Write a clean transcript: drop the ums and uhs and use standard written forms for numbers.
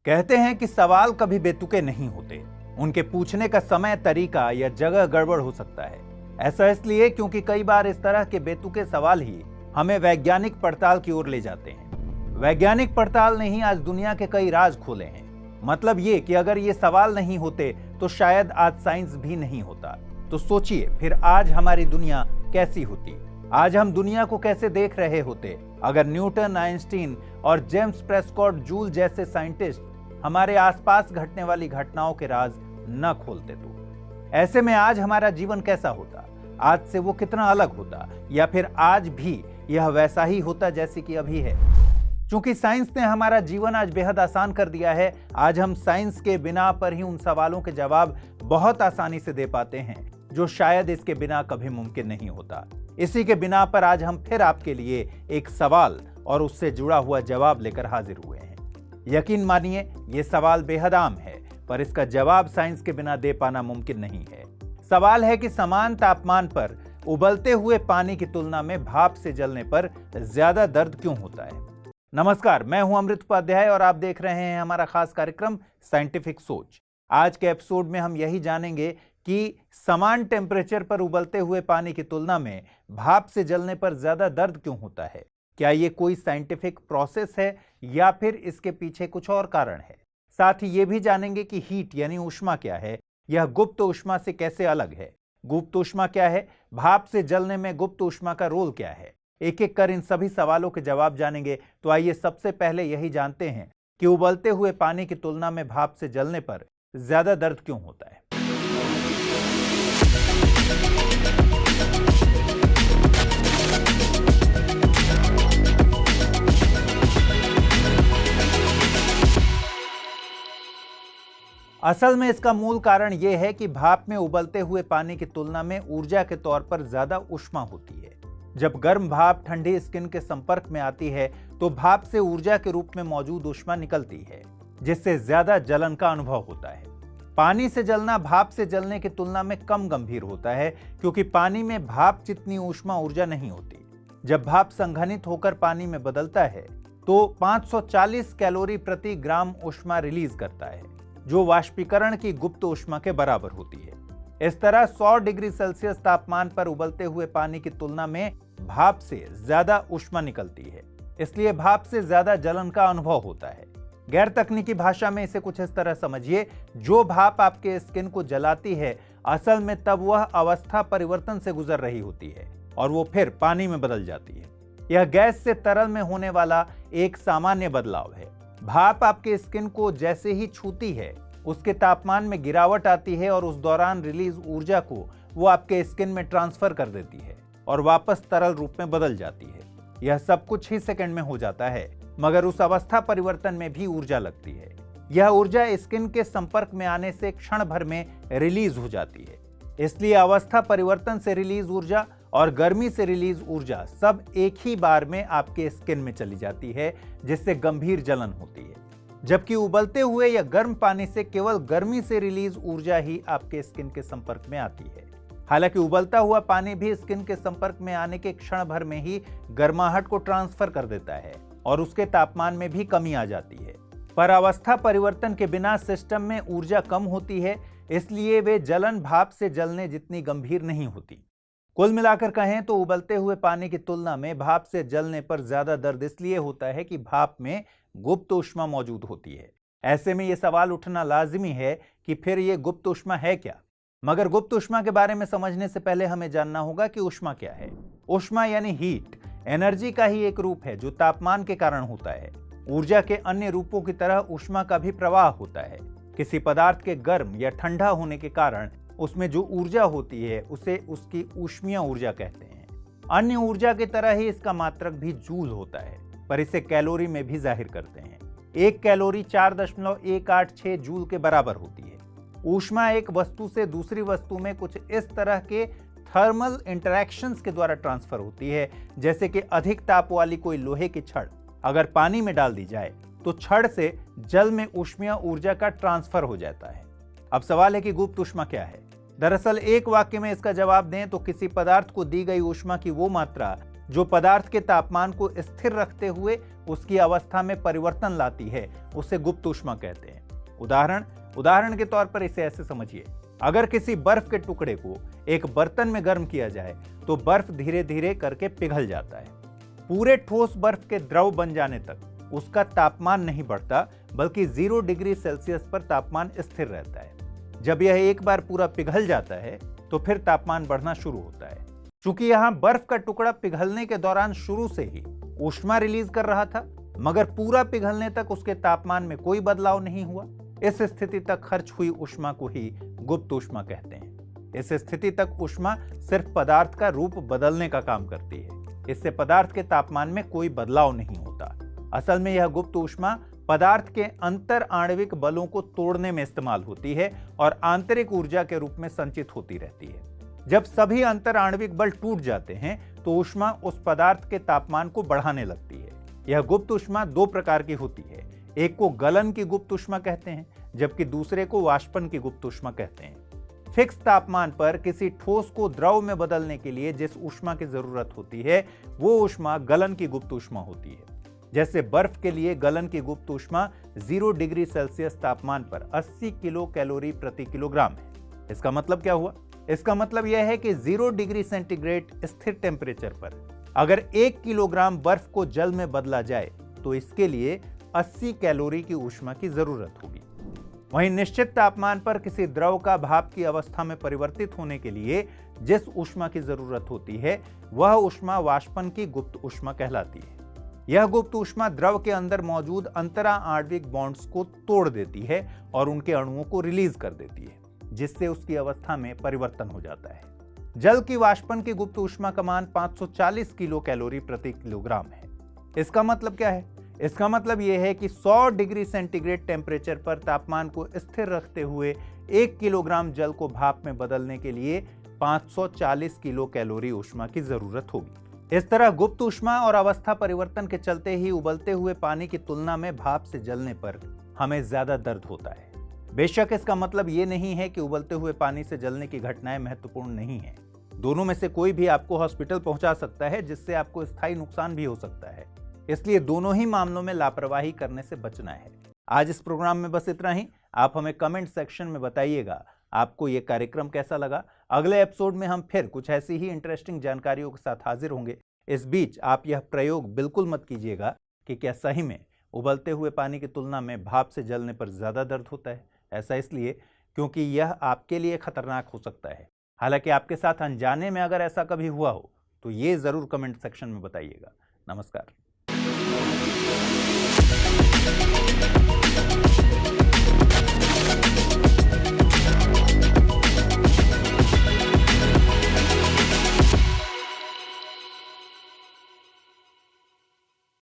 कहते हैं कि सवाल कभी बेतुके नहीं होते। उनके पूछने का समय, तरीका या जगह गड़बड़ हो सकता है। ऐसा इसलिए क्योंकि कई बार इस तरह के बेतुके सवाल ही हमें वैज्ञानिक पड़ताल की ओर ले जाते हैं। वैज्ञानिक पड़ताल ने ही आज दुनिया के कई राज खोले हैं। मतलब ये कि अगर ये सवाल नहीं होते तो शायद आज साइंस भी नहीं होता। तो सोचिए फिर आज हमारी दुनिया कैसी होती, आज हम दुनिया को कैसे देख रहे होते अगर न्यूटन, आइंस्टीन और जेम्स प्रेस्कॉट जूल जैसे साइंटिस्ट हमारे आसपास घटने वाली घटनाओं के राज न खोलते तो। ऐसे में आज हमारा जीवन कैसा होता, आज से वो कितना अलग होता, या फिर आज भी यह वैसा ही होता जैसे कि अभी है। क्योंकि साइंस ने हमारा जीवन आज बेहद आसान कर दिया है, आज हम साइंस के बिना पर ही उन सवालों के जवाब बहुत आसानी से दे पाते हैं जो शायद इसके बिना कभी मुमकिन नहीं होता। इसी के बिना पर आज हम फिर आपके लिए एक सवाल और उससे जुड़ा हुआ जवाब लेकर हाजिर हुए हैं। यकीन मानिए ये सवाल बेहद आम है, पर इसका जवाब साइंस के बिना दे पाना मुमकिन नहीं है। सवाल है कि समान तापमान पर उबलते हुए पानी की तुलना में भाप से जलने पर ज्यादा दर्द क्यों होता है। नमस्कार, मैं हूं अमृत उपाध्याय और आप देख रहे हैं हमारा खास कार्यक्रम साइंटिफिक सोच। आज के एपिसोड में हम यही जानेंगे कि समान टेम्परेचर पर उबलते हुए पानी की तुलना में भाप से जलने पर ज्यादा दर्द क्यों होता है। क्या ये कोई साइंटिफिक प्रोसेस है या फिर इसके पीछे कुछ और कारण है। साथ ही ये भी जानेंगे कि हीट यानी ऊष्मा क्या है, यह गुप्त ऊष्मा से कैसे अलग है। गुप्त ऊष्मा क्या है, भाप से जलने में गुप्त ऊष्मा का रोल क्या है। एक एक कर इन सभी सवालों के जवाब जानेंगे। तो आइए सबसे पहले यही जानते हैं कि उबलते हुए पानी की तुलना में भाप से जलने पर ज्यादा दर्द क्यों होता है। असल में इसका मूल कारण यह है कि भाप में उबलते हुए पानी की तुलना में ऊर्जा के तौर पर ज्यादा ऊष्मा होती है। जब गर्म भाप ठंडी स्किन के संपर्क में आती है तो भाप से ऊर्जा के रूप में मौजूद ऊष्मा निकलती है, जिससे ज्यादा जलन का अनुभव होता है। पानी से जलना भाप से जलने की तुलना में कम गंभीर होता है, क्योंकि पानी में भाप जितनी ऊष्मा ऊर्जा नहीं होती। जब भाप संघनित होकर पानी में बदलता है तो 540 कैलोरी प्रति ग्राम ऊष्मा रिलीज करता है, जो वाष्पीकरण की गुप्त ऊष्मा के बराबर होती है। इस तरह 100 डिग्री सेल्सियस तापमान पर उबलते हुए पानी की तुलना में भाप से ज्यादा ऊष्मा निकलती है, इसलिए भाप से ज्यादा जलन का अनुभव होता है। गैर तकनीकी भाषा में इसे कुछ इस तरह समझिए, जो भाप आपके स्किन को जलाती है असल में तब वह अवस्था परिवर्तन से गुजर रही होती है और वो फिर पानी में बदल जाती है। यह गैस से तरल में होने वाला एक सामान्य बदलाव है। भाप आपके स्किन को जैसे ही छूती है उसके तापमान में गिरावट आती है और उस दौरान रिलीज ऊर्जा को वो आपके स्किन में ट्रांसफर कर देती है और वापस तरल रूप में बदल जाती है। यह सब कुछ ही सेकंड में हो जाता है, मगर उस अवस्था परिवर्तन में भी ऊर्जा लगती है। यह ऊर्जा स्किन के संपर्क में आने से क्षण भर में रिलीज हो जाती है। इसलिए अवस्था परिवर्तन से रिलीज ऊर्जा और गर्मी से रिलीज ऊर्जा सब एक ही बार में आपके स्किन में चली जाती है, जिससे गंभीर जलन होती है। जबकि उबलते हुए या गर्म पानी से केवल गर्मी से रिलीज ऊर्जा ही आपके स्किन के संपर्क में आती है। हालांकि उबलता हुआ पानी भी स्किन के संपर्क में आने के क्षण भर में ही गर्माहट को ट्रांसफर कर देता है और उसके तापमान में भी कमी आ जाती है। पर अवस्था परिवर्तन के बिना सिस्टम में ऊर्जा कम होती है, इसलिए वे जलन भाप से जलने जितनी गंभीर नहीं होती। कुल मिलाकर कहें तो उबलते हुए पानी की तुलना में भाप से जलने पर ज्यादा दर्द इसलिए होता है कि भाप में गुप्त ऊष्मा मौजूद होती है। ऐसे में यह सवाल उठना लाजिमी है कि फिर यह गुप्त ऊष्मा है क्या। मगर गुप्त ऊष्मा के बारे में समझने से पहले हमें जानना होगा कि ऊष्मा क्या है। ऊष्मा यानी हीट एनर्जी का ही एक रूप है जो तापमान के कारण होता है। ऊर्जा के अन्य रूपों की तरह ऊष्मा का भी प्रवाह होता है। किसी पदार्थ के गर्म या ठंडा होने के कारण उसमें जो ऊर्जा होती है उसे उसकी ऊष्मीय ऊर्जा कहते हैं। अन्य ऊर्जा की तरह ही इसका मात्रक भी जूल होता है, पर इसे कैलोरी में भी जाहिर करते हैं। एक कैलोरी 4.186 जूल के बराबर होती है। ऊष्मा एक वस्तु से दूसरी वस्तु में कुछ इस तरह के थर्मल इंटरैक्शंस के द्वारा ट्रांसफर होती है, जैसे कि अधिक ताप वाली कोई लोहे की छड़ अगर पानी में डाल दी जाए तो छड़ से जल में ऊष्मीय ऊर्जा का ट्रांसफर हो जाता है। अब सवाल है कि गुप्त ऊष्मा क्या है। दरअसल एक वाक्य में इसका जवाब दें तो किसी पदार्थ को दी गई ऊष्मा की वो मात्रा जो पदार्थ के तापमान को स्थिर रखते हुए उसकी अवस्था में परिवर्तन लाती है, उसे गुप्त ऊष्मा कहते हैं। उदाहरण के तौर पर इसे ऐसे समझिए, अगर किसी बर्फ के टुकड़े को एक बर्तन में गर्म किया जाए तो बर्फ धीरे धीरे करके पिघल जाता है। पूरे ठोस बर्फ के द्रव बन जाने तक उसका तापमान नहीं बढ़ता, बल्कि 0 डिग्री सेल्सियस पर तापमान स्थिर रहता है। जब यह एक बार पूरा पिघल जाता है तो फिर तापमान बढ़ना शुरू होता है। चूंकि यहां बर्फ का टुकड़ा पिघलने के दौरान शुरू से ही ऊष्मा रिलीज कर रहा था, मगर पूरा पिघलने तक उसके तापमान में कोई बदलाव नहीं हुआ, इस स्थिति तक खर्च हुई ऊष्मा को ही गुप्त ऊष्मा कहते हैं। इस स्थिति तक ऊष्मा सिर्फ पदार्थ का रूप बदलने का काम करती है। इससे पदार्थ के तापमान में कोई बदलाव नहीं होता। असल में यह गुप्त ऊष्मा पदार्थ के अंतर आणविक बलों को तोड़ने में इस्तेमाल होती है और आंतरिक ऊर्जा के रूप में संचित होती रहती है। जब सभी अंतर आणविक बल टूट जाते हैं तो ऊष्मा उस पदार्थ के तापमान को बढ़ाने लगती है। यह गुप्त ऊष्मा 2 प्रकार की होती है। एक को गलन की गुप्त ऊष्मा कहते हैं, जबकि दूसरे को वाष्पन की गुप्त ऊष्मा कहते हैं। फिक्स तापमान पर किसी ठोस को द्रव में बदलने के लिए जिस ऊष्मा की जरूरत होती है, वो ऊष्मा गलन की गुप्त ऊष्मा होती है। जैसे बर्फ के लिए गलन की गुप्त ऊष्मा 0 डिग्री सेल्सियस तापमान पर 80 किलो कैलोरी प्रति किलोग्राम है। इसका मतलब क्या हुआ? इसका मतलब यह है कि 0 डिग्री सेंटीग्रेड स्थिर टेम्परेचर पर अगर 1 किलोग्राम बर्फ को जल में बदला जाए तो इसके लिए 80 कैलोरी की ऊष्मा की जरूरत होगी। वहीं निश्चित तापमान पर किसी द्रव का भाप की अवस्था में परिवर्तित होने के लिए जिस ऊष्मा की जरूरत होती है, वह ऊष्मा वाष्पन की गुप्त ऊष्मा कहलाती है। यह गुप्त ऊष्मा द्रव के अंदर मौजूद अंतरा आणविक बॉन्ड्स को तोड़ देती है और उनके अणुओं को रिलीज कर देती है, जिससे उसकी अवस्था में परिवर्तन हो जाता है। जल की वाष्पन की गुप्त ऊष्मा का मान 540 किलो कैलोरी प्रति किलोग्राम है। इसका मतलब क्या है? इसका मतलब यह है कि 100 डिग्री सेंटीग्रेड टेम्परेचर पर तापमान को स्थिर रखते हुए 1 किलोग्राम जल को भाप में बदलने के लिए 540 किलो कैलोरी ऊष्मा की जरूरत होगी। इस तरह गुप्त ऊष्मा और अवस्था परिवर्तन के चलते ही उबलते हुए पानी की तुलना में भाप से जलने पर हमें ज्यादा दर्द होता है। बेशक इसका मतलब ये नहीं है कि उबलते हुए पानी से जलने की घटनाएं महत्वपूर्ण नहीं है। दोनों में से कोई भी आपको हॉस्पिटल पहुंचा सकता है, जिससे आपको स्थायी नुकसान भी हो सकता है। इसलिए दोनों ही मामलों में लापरवाही करने से बचना है। आज इस प्रोग्राम में बस इतना ही। आप हमें कमेंट सेक्शन में बताइएगा आपको ये कार्यक्रम कैसा लगा। अगले एपिसोड में हम फिर कुछ ऐसी ही इंटरेस्टिंग जानकारियों के साथ हाजिर होंगे। इस बीच आप यह प्रयोग बिल्कुल मत कीजिएगा कि क्या सही में उबलते हुए पानी की तुलना में भाप से जलने पर ज्यादा दर्द होता है। ऐसा इसलिए क्योंकि यह आपके लिए खतरनाक हो सकता है। हालांकि आपके साथ अनजाने में अगर ऐसा कभी हुआ हो तो ये जरूर कमेंट सेक्शन में बताइएगा। नमस्कार।